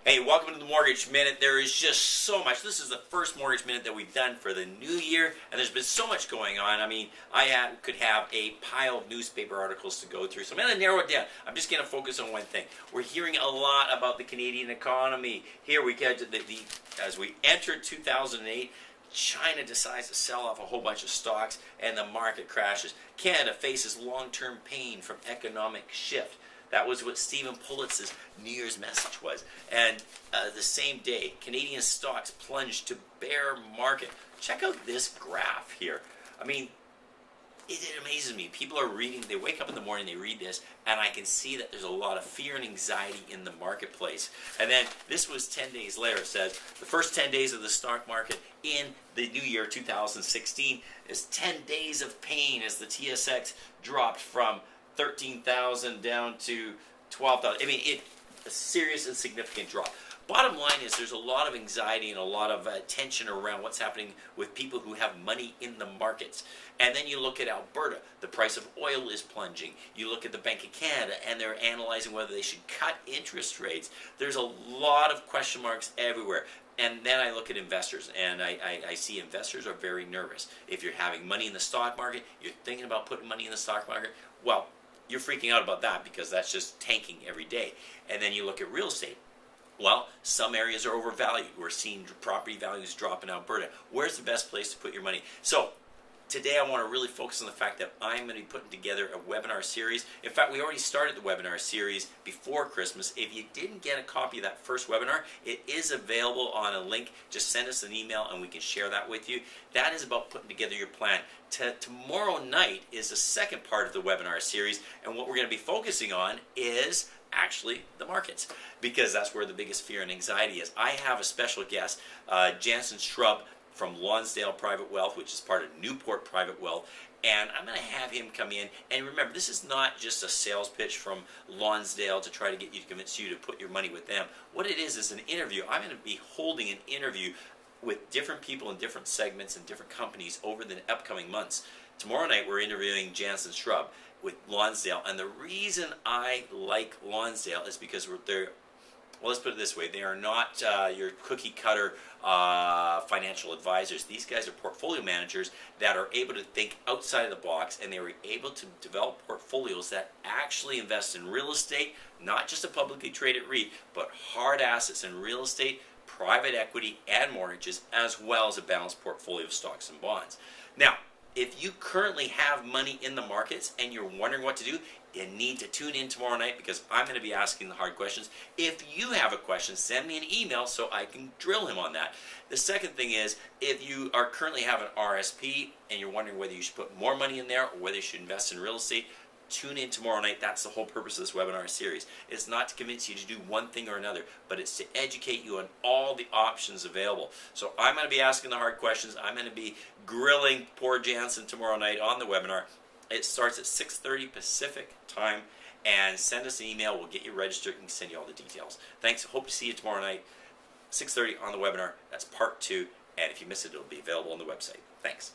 Hey, welcome to the Mortgage Minute. There is just so much. This is the first Mortgage Minute that we've done for the new year, and there's been so much going on. I mean, could have a pile of newspaper articles to go through, so I'm going to narrow it down. I'm just going to focus on one thing. We're hearing a lot about the Canadian economy. Here we get to as we enter 2008, China decides to sell off a whole bunch of stocks, and the market crashes. Canada faces long-term pain from economic shift. That was what Stephen Pulitz's New Year's message was. And the same day, Canadian stocks plunged to bear market. Check out this graph here. I mean, it amazes me. People are reading, they wake up in the morning, they read this, and I can see that there's a lot of fear and anxiety in the marketplace. And then this was 10 days later. It says the first 10 days of the stock market in the new year 2016 is 10 days of pain as the TSX dropped from 13,000 down to 12,000. I mean, a serious and significant drop. Bottom line is there's a lot of anxiety and a lot of tension around what's happening with people who have money in the markets. And then you look at Alberta, the price of oil is plunging. You look at the Bank of Canada, and they're analyzing whether they should cut interest rates. There's a lot of question marks everywhere. And then I look at investors, and I see investors are very nervous. If you're having money in the stock market, you're thinking about putting money in the stock market, well, you're freaking out about that because that's just tanking every day. And then you look at real estate. Well, some areas are overvalued. We're seeing property values drop in Alberta. Where's the best place to put your money? So today I want to really focus on the fact that I'm going to be putting together a webinar series. In fact, we already started the webinar series before Christmas. If you didn't get a copy of that first webinar, it is available on a link. Just send us an email and we can share that with you. That is about putting together your plan. Tomorrow night is the second part of the webinar series, and what we're going to be focusing on is actually the markets, because that's where the biggest fear and anxiety is. I have a special guest, Jansen Shrubb from Lonsdale Private Wealth, which is part of Newport Private Wealth, and I'm going to have him come in. And remember, this is not just a sales pitch from Lonsdale to try to get you to convince you to put your money with them. What it is an interview. I'm going to be holding an interview with different people in different segments and different companies over the upcoming months. Tomorrow night we're interviewing Jansen Shrubb with Lonsdale, and the reason I like Lonsdale is because well, let's put it this way, they are not your cookie cutter financial advisors. These guys are portfolio managers that are able to think outside of the box, and they were able to develop portfolios that actually invest in real estate, not just a publicly traded REIT, but hard assets in real estate, private equity, and mortgages, as well as a balanced portfolio of stocks and bonds. Now, if you currently have money in the markets and you're wondering what to do, you need to tune in tomorrow night because I'm going to be asking the hard questions. If you have a question, send me an email so I can drill him on that. The second thing is, if you are currently have an RSP and you're wondering whether you should put more money in there or whether you should invest in real estate, tune in tomorrow night. That's the whole purpose of this webinar series. It's not to convince you to do one thing or another, but it's to educate you on all the options available. So I'm going to be asking the hard questions. I'm going to be grilling poor Jansen tomorrow night on the webinar. It starts at 6:30 Pacific time, and send us an email. We'll get you registered and send you all the details. Thanks. Hope to see you tomorrow night, 6:30 on the webinar. That's part 2, and if you miss it, it'll be available on the website. Thanks.